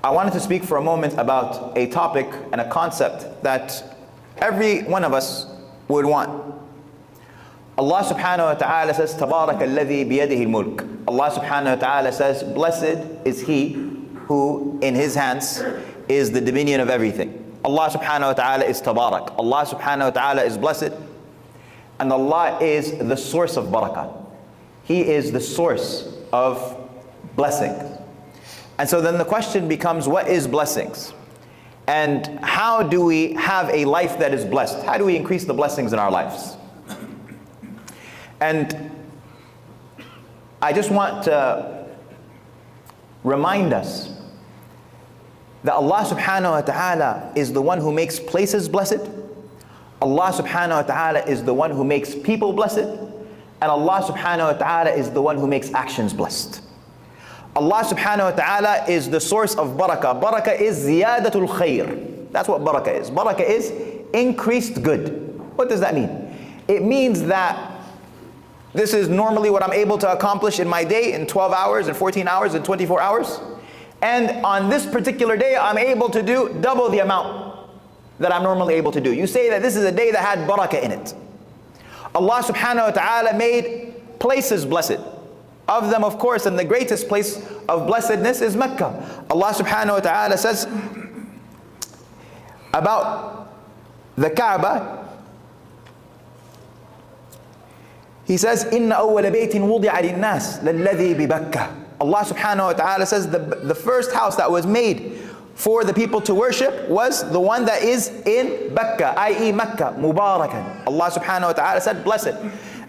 I wanted to speak for a moment about a topic and a concept that every one of us would want. Allah subhanahu wa ta'ala says, تَبَارَكَ الَّذِي بِيَدِهِ الْمُلْكِ. Allah subhanahu wa ta'ala says, blessed is he who in his hands is the dominion of everything. Allah subhanahu wa ta'ala is tabarak. Allah subhanahu wa ta'ala is blessed. And Allah is the source of barakah. He is the source of blessings. And so then the question becomes, what is blessings? And how do we have a life that is blessed? How do we increase the blessings in our lives? And I just want to remind us that Allah subhanahu wa ta'ala is the one who makes places blessed. Allah subhanahu wa ta'ala is the one who makes people blessed. And Allah subhanahu wa ta'ala is the one who makes actions blessed. Allah subhanahu wa ta'ala is the source of barakah. Barakah is ziyadatul khair. That's what barakah is. Barakah is increased good. What does that mean? It means that this is normally what I'm able to accomplish in my day in 12 hours, in 14 hours, in 24 hours. And on this particular day, I'm able to do double the amount that I'm normally able to do. You say that this is a day that had barakah in it. Allah subhanahu wa ta'ala made places blessed. Of them, of course, and the greatest place of blessedness is Mecca. Allah subhanahu wa ta'ala says about the Kaaba, He says, إِنَّ أَوَّلَ بَيْتٍ وُضِعَ لِلنَّاسِ لَلَّذِي بِبَكَّةِ. Allah subhanahu wa ta'ala says the first house that was made for the people to worship was the one that is in Bakka, i.e. Mecca, Mubarakan. Allah subhanahu wa ta'ala said, blessed.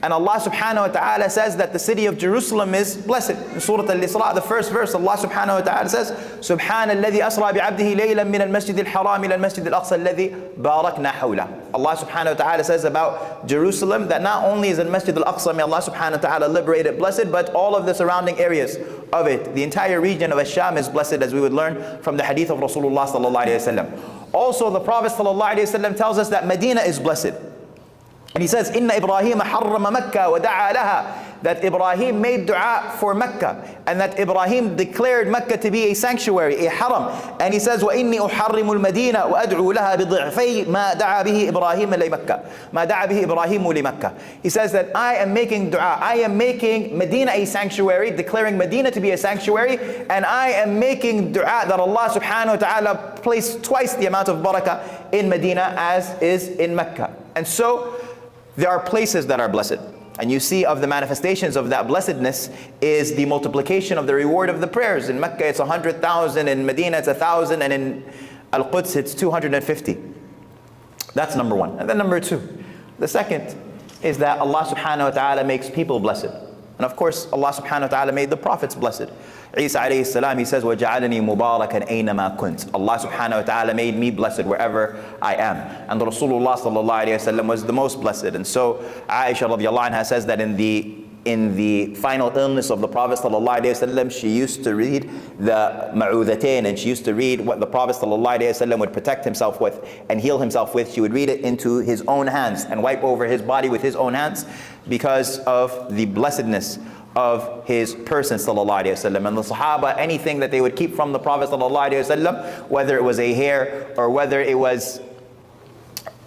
And Allah subhanahu wa ta'ala says that the city of Jerusalem is blessed. In Surah Al-Isra, the first verse, Allah subhanahu wa ta'ala says, سُبْحَانَ الَّذِي أَسْرَى بِعَبْدِهِ لَيْلًا مِنَ الْمَسْجِدِ الْحَرَامِ إِلَى الْمَسْجِدِ الْأَقْصَى الَّذِي بَارَكْنَا حَوْلَهُ. Allah subhanahu wa ta'ala says about Jerusalem that not only is in Masjid al-Aqsa, may Allah subhanahu wa ta'ala liberate it blessed, but all of the surrounding areas of it. The entire region of Ash-Sham is blessed, as we would learn from the hadith of Rasulullah sallallahu alayhi wa sallam. Also, the Prophet sallallahu alayhi wa sallam tells us that Medina is blessed. And he says, إِنَّ إِبْرَاهِيمَ حَرَّمَ مَكَّةَ وَدَعَى لَهَا. That Ibrahim made dua for Mecca, and that Ibrahim declared Mecca to be a sanctuary, a haram. And he says, وَإِنِّي أُحَرِّمُ الْمَدِينَةَ وَأَدْعُو لَهَا بِضِعْفَيْ مَا دَعَى بِهِ إِبْرَاهِيمُ لِمَكَّةَ مَا دَعَى بِهِ إِبْرَاهِيمُ لِمَكَّةَ. He says that I am making dua, I am making Medina a sanctuary, declaring Medina to be a sanctuary, and I am making dua that Allah subhanahu wa ta'ala place twice the amount of barakah in Medina as is in Mecca. And so there are places that are blessed. And you see of the manifestations of that blessedness is the multiplication of the reward of the prayers. In Mecca it's 100,000, in Medina it's 1,000, and in Al-Quds it's 250. That's number one. And then number two, the second is that Allah subhanahu wa ta'ala makes people blessed. And of course Allah subhanahu wa ta'ala made the prophets blessed. Isa alayhi salam, he says, وَجَعَلَنِي مُبَارَكًا أَيْنَمَا كُنْتَ. Allah subhanahu wa ta'ala made me blessed wherever I am. And Rasulullah sallallahu alayhi wa sallam was the most blessed. And so Aisha radiallahu anha says that in the final illness of the Prophet sallallahu alayhi wa sallam, she used to read the ma'udhatain, and she used to read what the Prophet sallallahu alayhi wa sallam would protect himself with and heal himself with. She would read it into his own hands and wipe over his body with his own hands because of the blessedness of his person sallallahu alayhi wa sallam. And the Sahaba, anything that they would keep from the Prophet sallallahu alayhi wa sallam, whether it was a hair or whether it was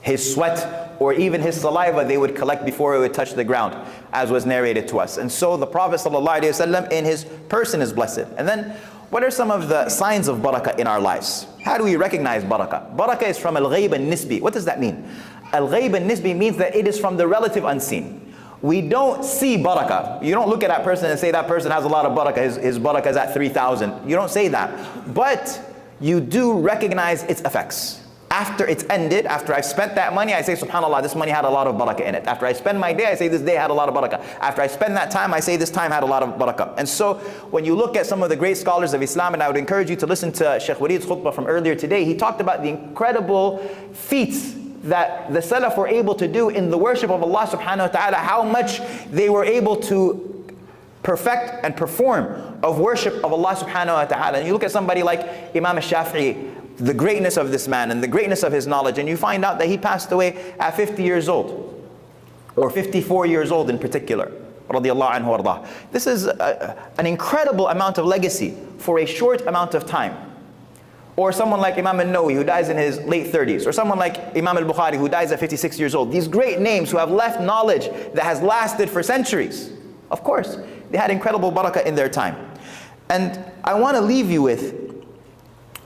his sweat or even his saliva, they would collect before it would touch the ground, as was narrated to us. And so the Prophet sallallahu alayhi wa sallam in his person is blessed. And then what are some of the signs of barakah in our lives? How do we recognize barakah? Barakah is from al-ghayb al-nisbi. What does that mean? Al-ghayb al-nisbi means that it is from the relative unseen. We don't see barakah. You don't look at that person and say that person has a lot of barakah, his barakah is at 3,000. You don't say that. But you do recognize its effects. After it's ended, after I've spent that money, I say, subhanAllah, this money had a lot of barakah in it. After I spend my day, I say this day had a lot of barakah. After I spend that time, I say this time had a lot of barakah. And so when you look at some of the great scholars of Islam, and I would encourage you to listen to Sheikh Waleed's khutbah from earlier today, he talked about the incredible feats that the Salaf were able to do in the worship of Allah subhanahu wa ta'ala, how much they were able to perfect and perform of worship of Allah subhanahu wa ta'ala. And you look at somebody like Imam al-Shafi'i, the greatness of this man and the greatness of his knowledge, and you find out that he passed away at 50 years old, or 54 years old in particular. Radiallahu anhu wardah. This is an incredible amount of legacy for a short amount of time. Or someone like Imam al-Nawawi, who dies in his late 30s. Or someone like Imam al-Bukhari, who dies at 56 years old. These great names who have left knowledge that has lasted for centuries. Of course, they had incredible barakah in their time. And I want to leave you with,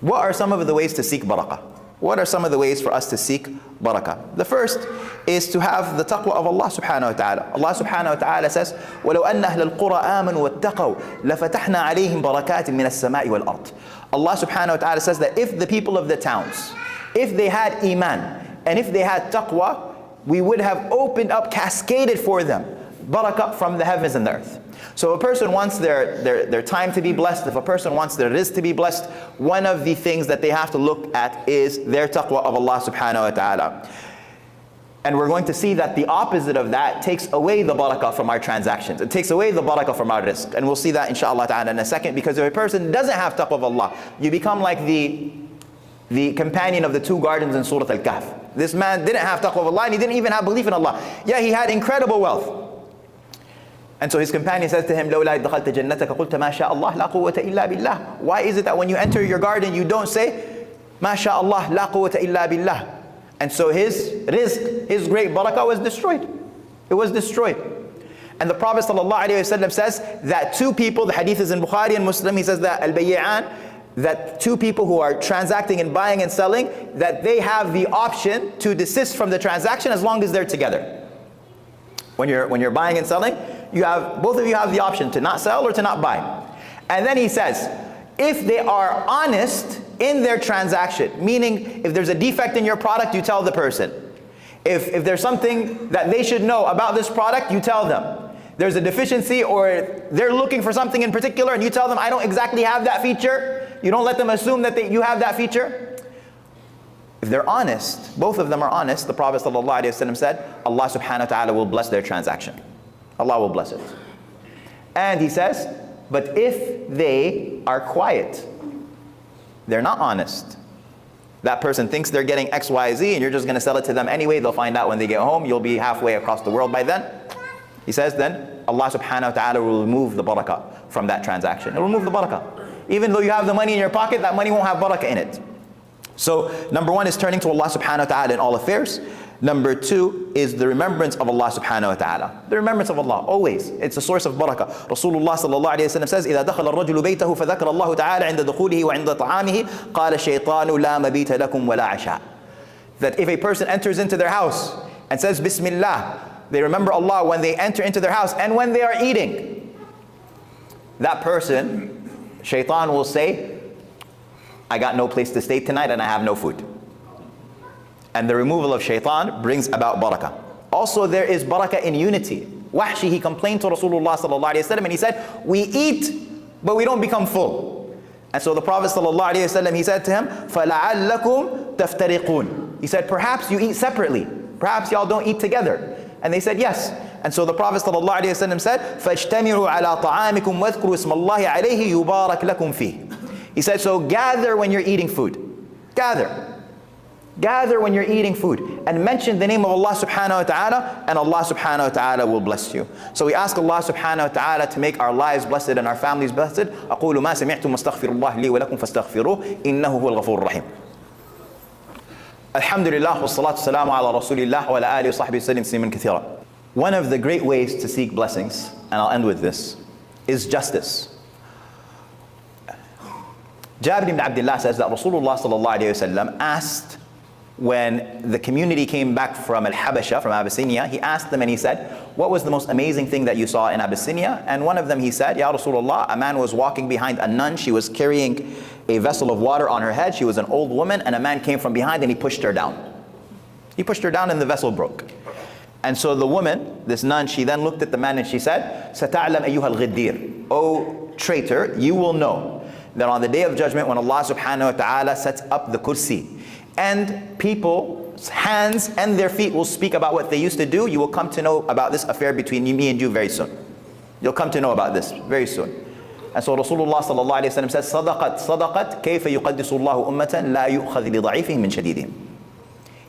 what are some of the ways to seek barakah? What are some of the ways for us to seek barakah? The first is to have the taqwa of Allah subhanahu wa ta'ala. Allah subhanahu wa ta'ala says, وَلَوْ أَنَّ أَهْلَ الْقُرَىٰ آمَنُوا وَاتَّقَوْا لَفَتَحْنَا عَلَيْهِمْ بَرَكَاتٍ مِنَ السَّمَاءِ وَالْأَرْضِ. Allah subhanahu wa ta'ala says that if the people of the towns, if they had iman, and if they had taqwa, we would have opened up, cascaded for them barakah from the heavens and the earth. So if a person wants their time to be blessed, if a person wants their rizq to be blessed, one of the things that they have to look at is their taqwa of Allah subhanahu wa ta'ala. And we're going to see that the opposite of that takes away the barakah from our transactions. It takes away the barakah from our rizq. And we'll see that inshallah ta'ala in a second, because if a person doesn't have taqwa of Allah, you become like the companion of the two gardens in Surah Al-Kahf. This man didn't have taqwa of Allah, and he didn't even have belief in Allah. Yeah, he had incredible wealth. And so his companion says to him, لَوْلَا دَخَلْتَ جَنَّتَكَ قُلْتَ مَا شَاءَ اللَّهِ لَا قُوَّةَ إِلَّا بِاللَّهِ. Why is it that when you enter your garden, you don't say, مَا شَاءَ اللَّهِ لَا قُوَّةَ إِلَّا بِاللَّهِ? And so his rizq, his great barakah was destroyed. It was destroyed. And the Prophet ﷺ says that two people, the hadith is in Bukhari and Muslim, he says that al-bay'an, that two people who are transacting and buying and selling, that they have the option to desist from the transaction as long as they're together. When you're buying and selling, both of you have the option to not sell or to not buy. And then he says, if they are honest in their transaction, meaning if there's a defect in your product, you tell the person. If there's something that they should know about this product, you tell them. There's a deficiency or they're looking for something in particular and you tell them, I don't exactly have that feature. You don't let them assume that you have that feature. If they're honest, both of them are honest, the Prophet ﷺ said, Allah subhanahu wa ta'ala will bless their transaction. Allah will bless it. And he says, but if they are quiet, they're not honest. That person thinks they're getting X, Y, Z, and you're just going to sell it to them anyway. They'll find out when they get home. You'll be halfway across the world by then. He says then, Allah subhanahu wa ta'ala will remove the barakah from that transaction. He'll remove the barakah. Even though you have the money in your pocket, that money won't have barakah in it. So, number one is turning to Allah subhanahu wa ta'ala in all affairs. Number two is the remembrance of Allah subhanahu wa ta'ala. The remembrance of Allah, always. It's a source of barakah. Rasulullah sallallahu alayhi wa sallam says, إِذَا دَخَلَ الرَّجُلُ بَيْتَهُ فَذَكَرَ اللَّهُ تَعَالَى عِنْدَ دُخُولِهِ وَعِنْدَ طَعَامِهِ قَالَ الشَّيْطَانُ لَا مَبِيتَ لَكُمْ وَلَا عَشَاء. That if a person enters into their house and says Bismillah, they remember Allah when they enter into their house and when they are eating. That person, shaitan will say, I got no place to stay tonight and I have no food. And the removal of shaitan brings about barakah. Also there is barakah in unity. Wahshi, he complained to Rasulullah sallallahu alayhi wa sallam and he said, we eat but we don't become full. And so the Prophet sallallahu alayhi wa sallam, he said to him, فَلَعَلَّكُمْ تَفْتَرِقُونَ. He said, perhaps you eat separately. Perhaps y'all don't eat together. And they said, yes. And so the Prophet sallallahu alayhi wa sallam said, فَاجْتَمِعُوا عَلَىٰ طَعَامِكُمْ وَاذْكُرُوا اسْمَ اللَّهِ عَلَيْهِ يُبَارَكْ لَكُمْ فِيهِ. He said, so gather when you're eating food. Gather. Gather when you're eating food and mention the name of Allah subhanahu wa ta'ala, and Allah subhanahu wa ta'ala will bless you. So we ask Allah subhanahu wa ta'ala to make our lives blessed and our families blessed. أقول ما سمعتم واستغفر الله لي ولكم فاستغفروه إنه هو الغفور الرحيم. الحمد لله والصلاة والسلام على رسول الله وعلى آله وصحبه وسلم تسليما كثيرا. One of the great ways to seek blessings, and I'll end with this, is justice. Jabir ibn Abdullah says that Rasulullah sallallahu alayhi wa sallam asked, when the community came back from Al-Habasha, from Abyssinia, he asked them and he said, what was the most amazing thing that you saw in Abyssinia? And one of them, he said, Ya Rasulullah, a man was walking behind a nun. She was carrying a vessel of water on her head. She was an old woman, and a man came from behind and he pushed her down. He pushed her down and the vessel broke. And so the woman, this nun, she then looked at the man and she said, سَتَعْلَمْ أَيُّهَا الْغِدِّيرِ. O traitor, you will know that on the day of judgment, when Allah subhanahu wa ta'ala sets up the kursi, and people's hands and their feet will speak about what they used to do, you will come to know about this affair between me and you very soon. You'll come to know about this very soon. And so Rasulullah sallallahu alayhi wa sallam says, صدقت كيف يقدس الله أمة لا يؤخذ لضعيفهم من شديدهم.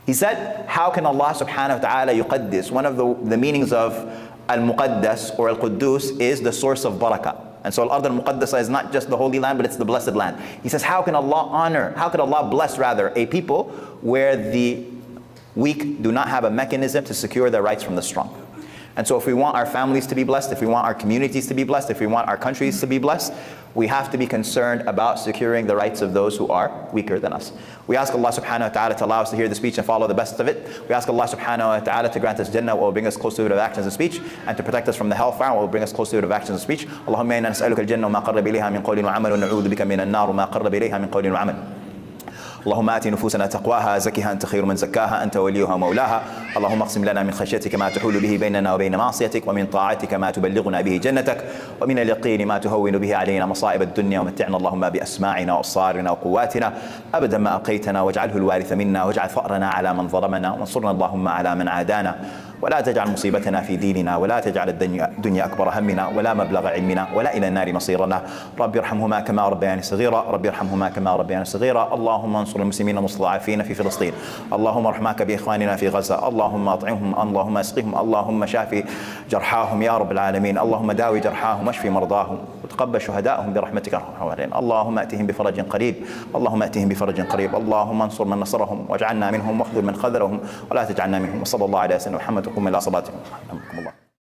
He said, how can Allah subhanahu wa ta'ala yuqaddis? One of the meanings of al-muqaddas or al-quddus is the source of barakah. And so al-ard al-muqaddasa is not just the holy land, but it's the blessed land. He says, how could Allah bless rather a people where the weak do not have a mechanism to secure their rights from the strong? And so if we want our families to be blessed, if we want our communities to be blessed, if we want our countries to be blessed, we have to be concerned about securing the rights of those who are weaker than us. We ask Allah subhanahu wa ta'ala to allow us to hear the speech and follow the best of it. We ask Allah subhanahu wa ta'ala to grant us Jannah, what will bring us close to it of actions and speech, and to protect us from the hellfire, what will bring us close to it of actions and speech. Allahumma inna nas'aluka al-jannah wa ma qarraba ilayha min qawlin wa amal, wa na'udhu bika min an-nar wa ma qarraba ilayha min qawlin wa amal. اللهم آت نفوسنا تقواها زكها أنت خير من زكاها أنت وليها مولاها اللهم اقسم لنا من خشيتك ما تحول به بيننا وبين معصيتك ومن طاعتك ما تبلغنا به جنتك ومن اليقين ما تهون به علينا مصائب الدنيا ومتعنا اللهم بأسماعنا وأبصارنا وقواتنا أبدا ما أبقيتنا واجعله الوارث منا واجعل ثأرنا على من ظلمنا وانصرنا اللهم على من عادانا ولا تجعل مصيبتنا في ديننا ولا تجعل الدنيا أكبر همنا ولا مبلغ علمنا ولا إلى النار مصيرنا رب ارحمهما كما ربياني صغيرا رب ارحمهما كما ربياني صغيرا اللهم انصر المسلمين المستضعفين في فلسطين اللهم ارحمك بإخواننا في غزة اللهم أطعمهم اللهم اسقهم اللهم شافي جرحاهم يا رب العالمين اللهم داوي جرحاهم واشفي مرضاهم وتقبل شهداءهم برحمتك ارحم الراحمين اللهم اتهم بفرج قريب اللهم اتهم بفرج قريب اللهم انصر من نصرهم واجعلنا منهم واخذل من خذلهم ولا تجعلنا منهم وصلى الله على سيدنا محمد وقم الى صلاتكم.